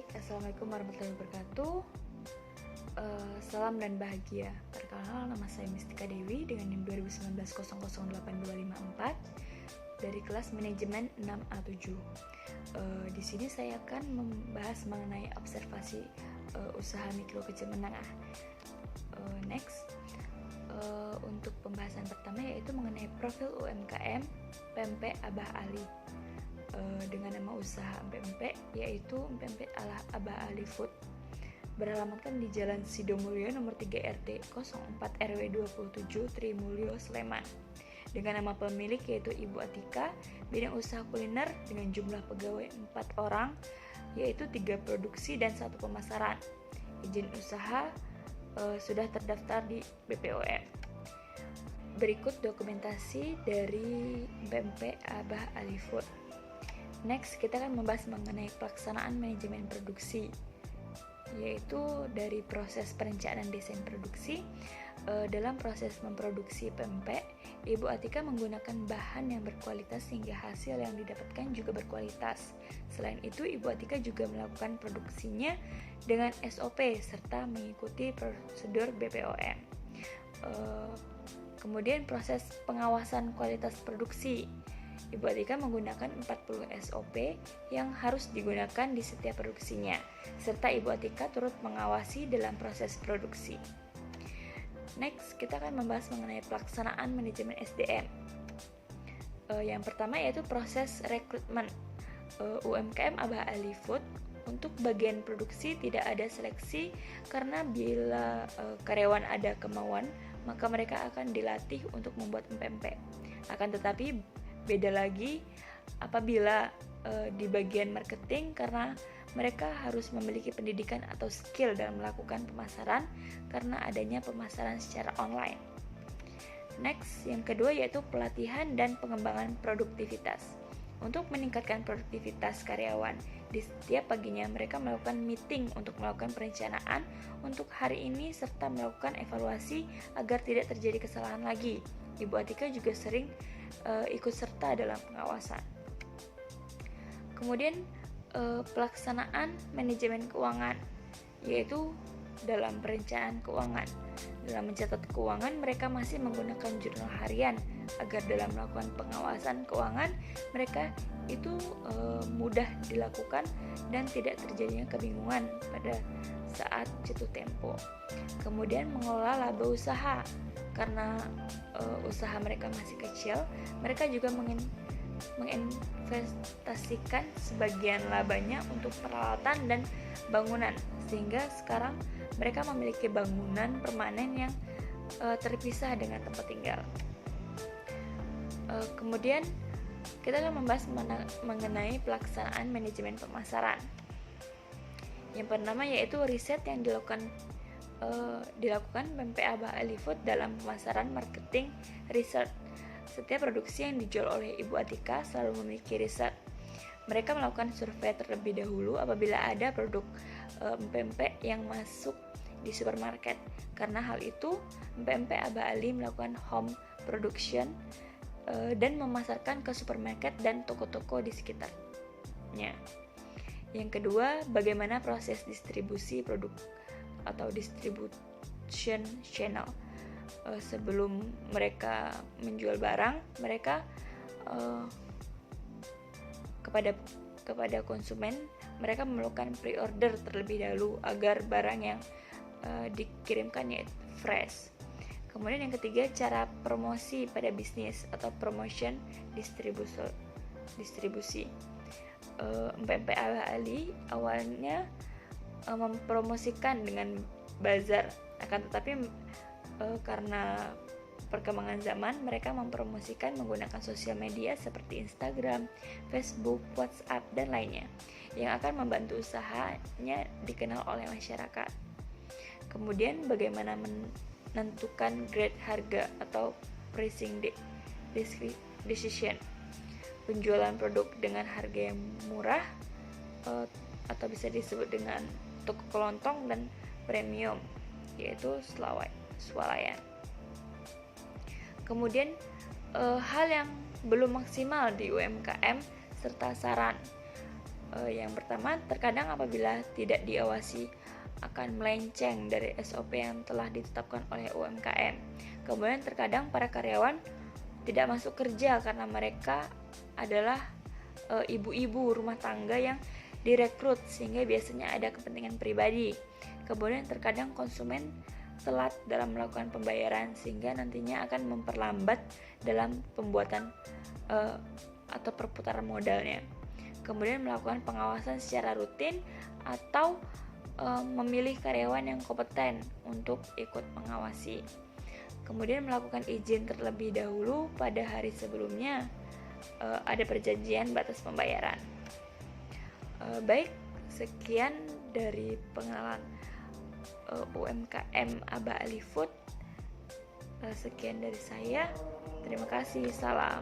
Baik, Assalamualaikum warahmatullahi wabarakatuh. Salam dan bahagia. Perkenalkan, nama saya Mistika Dewi dengan NIM 2019008254 dari kelas manajemen 6A7. Di sini saya akan membahas mengenai observasi usaha mikro kecil menengah. Next, untuk pembahasan pertama yaitu mengenai profil UMKM PMP Abah Ali. Dengan nama usaha PMP yaitu PMP Abah Ali Food, beralamatkan di Jalan Sidomulyo nomor 3 RT 04 RW 27 Trimulyo, Sleman. Dengan nama pemilik yaitu Ibu Atika, bidang usaha kuliner dengan jumlah pegawai 4 orang, yaitu 3 produksi dan 1 pemasaran. Izin usaha sudah terdaftar di BPOM. Berikut dokumentasi dari PMP Abah Ali Food. Next, kita akan membahas mengenai pelaksanaan manajemen produksi, yaitu dari proses perencanaan desain produksi. Dalam proses memproduksi PMP, Ibu Atika menggunakan bahan yang berkualitas sehingga hasil yang didapatkan juga berkualitas. Selain itu, Ibu Atika juga melakukan produksinya dengan SOP serta mengikuti prosedur BPOM. Kemudian proses pengawasan kualitas produksi. Ibu Atika menggunakan 40 SOP yang harus digunakan di setiap produksinya, serta Ibu Atika turut mengawasi dalam proses produksi. Next, kita akan membahas mengenai pelaksanaan manajemen SDM. Yang pertama yaitu proses rekrutmen. UMKM Abah Ali Food, untuk bagian produksi tidak ada seleksi karena bila karyawan ada kemauan, maka mereka akan dilatih untuk membuat PMP. Akan tetapi beda lagi apabila di bagian marketing, karena mereka harus memiliki pendidikan atau skill dalam melakukan pemasaran karena adanya pemasaran secara online. Next, yang kedua yaitu pelatihan dan pengembangan produktivitas. Untuk meningkatkan produktivitas karyawan, di setiap paginya mereka melakukan meeting untuk melakukan perencanaan untuk hari ini serta melakukan evaluasi agar tidak terjadi kesalahan lagi. Ibu Atika juga sering ikut serta dalam pengawasan. Kemudian pelaksanaan manajemen keuangan, yaitu dalam perencanaan keuangan. Dalam mencatat keuangan, mereka masih menggunakan jurnal harian agar dalam melakukan pengawasan keuangan mereka itu mudah dilakukan dan tidak terjadinya kebingungan pada saat jatuh tempo. Kemudian mengelola laba usaha. Karena usaha mereka masih kecil, mereka juga menginvestasikan sebagian labanya untuk peralatan dan bangunan, sehingga sekarang mereka memiliki bangunan permanen yang terpisah dengan tempat tinggal. Kemudian kita akan membahas mengenai pelaksanaan manajemen pemasaran. Yang pertama yaitu riset yang dilakukan PMP Abah Ali Food dalam pemasaran marketing research. Setiap produksi yang dijual oleh Ibu Atika selalu memiliki riset. Mereka melakukan survei terlebih dahulu apabila ada produk PMP yang masuk di supermarket. Karena hal itu, PMP Abah Ali melakukan home production dan memasarkan ke supermarket dan toko-toko di sekitarnya. Yang kedua, bagaimana proses distribusi produk atau distribution channel. Sebelum mereka menjual barang, mereka kepada konsumen, mereka melakukan pre-order terlebih dahulu agar barang yang dikirimkannya fresh. Kemudian yang ketiga, cara promosi pada bisnis atau promotion distribusi. PMP Abah Ali awalnya mempromosikan dengan bazar, akan tetapi karena perkembangan zaman mereka mempromosikan menggunakan sosial media seperti Instagram, Facebook, WhatsApp, dan lainnya yang akan membantu usahanya dikenal oleh masyarakat. Kemudian bagaimana menentukan grade harga atau pricing decision. Penjualan produk dengan harga yang murah atau bisa disebut dengan toko kelontong dan premium, yaitu swalayan. Kemudian hal yang belum maksimal di UMKM serta saran. Yang pertama, terkadang apabila tidak diawasi akan melenceng dari SOP yang telah ditetapkan oleh UMKM. Kemudian terkadang para karyawan tidak masuk kerja karena mereka adalah ibu-ibu rumah tangga yang direkrut, sehingga biasanya ada kepentingan pribadi. Kemudian terkadang konsumen telat dalam melakukan pembayaran, sehingga nantinya akan memperlambat dalam pembuatan atau perputaran modalnya. Kemudian melakukan pengawasan secara rutin atau memilih karyawan yang kompeten untuk ikut mengawasi. Kemudian melakukan izin terlebih dahulu pada hari sebelumnya ada perjanjian batas pembayaran. Baik, sekian dari pengenalan UMKM Aba Ali Food. Sekian dari saya. Terima kasih. Salam.